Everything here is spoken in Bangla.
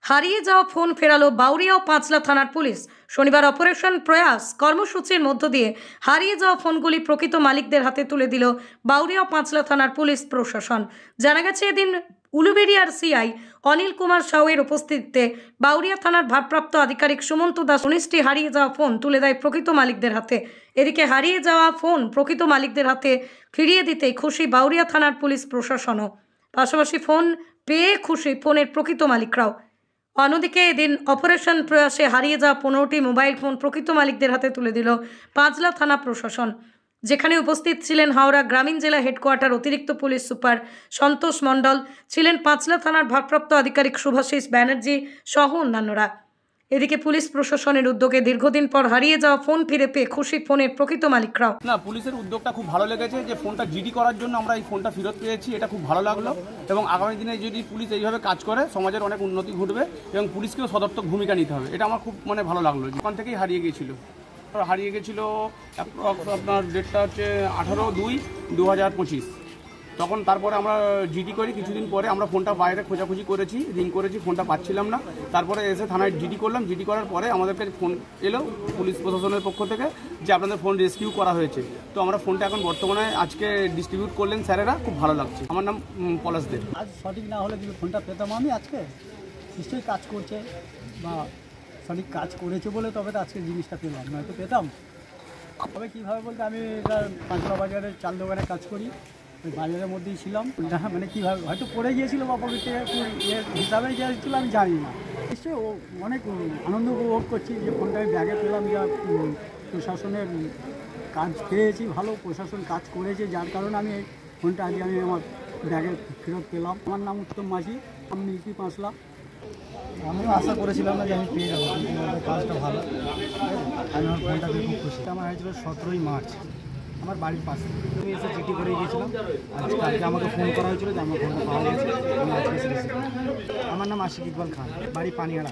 হারিয়ে যাওয়া ফোন ফেরালো বাউরিয়া ও পাঁচলা থানার পুলিশ। শনিবার অপারেশন প্রয়াস কর্মসূচির মধ্য দিয়ে হারিয়ে যাওয়া ফোনগুলি প্রকৃত মালিকদের হাতে তুলে দিল বাউরিয়া ও পাঁচলা থানার পুলিশ প্রশাসন। জানা গেছে, এদিন উলুবেড়িয়ার সিআই অনিল কুমার সাউয়ের উপস্থিতিতে বাউরিয়া থানার ভারপ্রাপ্ত আধিকারিক সুমন্ত দাস 19টি হারিয়ে যাওয়া ফোন তুলে দেয় প্রকৃত মালিকদের হাতে। এদিকে হারিয়ে যাওয়া ফোন প্রকৃত মালিকদের হাতে ফিরিয়ে দিতে খুশি বাউরিয়া থানার পুলিশ প্রশাসনও, পাশাপাশি ফোন পেয়ে খুশি ফোনের প্রকৃত মালিকরাও। অন্যদিকে এদিন অপারেশন প্রয়াসে হারিয়ে যাওয়া 15টি মোবাইল ফোন প্রকৃত মালিকদের হাতে তুলে দিল পাঁচলা থানা প্রশাসন, যেখানে উপস্থিত ছিলেন হাওড়া গ্রামীণ জেলা হেডকোয়ার্টার অতিরিক্ত পুলিশ সুপার সন্তোষ মণ্ডল, ছিলেন পাঁচলা থানার ভারপ্রাপ্ত আধিকারিক শুভাশিস ব্যানার্জি সহ অন্যান্যরা। এদিকে পুলিশ প্রশাসনের উদ্যোগে দীর্ঘদিন পর হারিয়ে যাওয়া ফোন ফিরে পেয়ে খুশি ফোনের প্রকৃত মালিকরাও। না, পুলিশের উদ্যোগটা খুব ভালো লেগেছে যে ফোনটা জিডি করার জন্য আমরা এই ফোনটা ফেরত পেয়েছি, এটা খুব ভালো লাগলো। এবং আগামী দিনে যদি পুলিশ এইভাবে কাজ করে সমাজের অনেক উন্নতি ঘটবে এবং পুলিশকেও সদর্থক ভূমিকা নিতে হবে, এটা আমার খুব ভালো লাগলো। ওখান থেকেই হারিয়ে গেছিল আপনার ডেটটা হচ্ছে 18/2/2025। তখন তারপরে আমরা জিডি করি, কিছুদিন পরে আমরা ফোনটা বাইরে খোঁজাখুঁজি করেছি, রিং করেছি, ফোনটা পাচ্ছিলাম না। তারপরে এসে থানায় জিডি করলাম। জিডি করার পরে আমাদের কাছে ফোন এলো পুলিশ প্রশাসনের পক্ষ থেকে যে আপনাদের ফোন রেস্কিউ করা হয়েছে। তো আমরা ফোনটা এখন বর্তমানে আজকে ডিস্ট্রিবিউট করলেন স্যারেরা, খুব ভালো লাগছে। আমার নাম পলাশ দেব। আজ সঠিক না হলে কিন্তু ফোনটা পেতাম আমি আজকে। নিশ্চয়ই কাজ করছে বা সঠিক কাজ করেছে বলে তবে তো আজকে জিনিসটা পেলাম, নয়তো পেতাম। তবে কীভাবে বলতে আমি পাঁচলা বাজারের চাল দোকানে কাজ করি, ওই বাজারের মধ্যেই ছিলাম। মানে কীভাবে হয়তো পড়ে গিয়েছিল বা পকেট থেকে হিসাবে গিয়েছিল আমি জানি না। নিশ্চয়ই ও অনেক আনন্দ উপভোগ করছি যে ফোনটা আমি ব্যাগে পেলাম, যা প্রশাসনের কাজ পেয়েছি, ভালো প্রশাসন কাজ করেছে, যার কারণে আমি এই ফোনটা আজকে আমি আমার ব্যাগে ফেরত পেলাম। আমার নাম উত্তম মাঝি, আমি মিল্কি পাঁচলা। আমিও আশা করেছিলাম না যে আমি পেয়ে যাবো, কিন্তু কাজটা ভালো। আমি আমার ফোনটা পেয়ে খুব খুশি। আমার হয়েছিল 17ই মার্চ, আমার বাড়ির পাশে। আমি এসে চিঠি করে গিয়েছিলাম, আজকে আমাকে ফোন করা হয়েছিল যে আমার ফোনটা পাওয়া গেছে। আমি আজকে এসেছি। আমার নাম আশিক ইকবাল খান, বাড়ি পানিয়াড়া।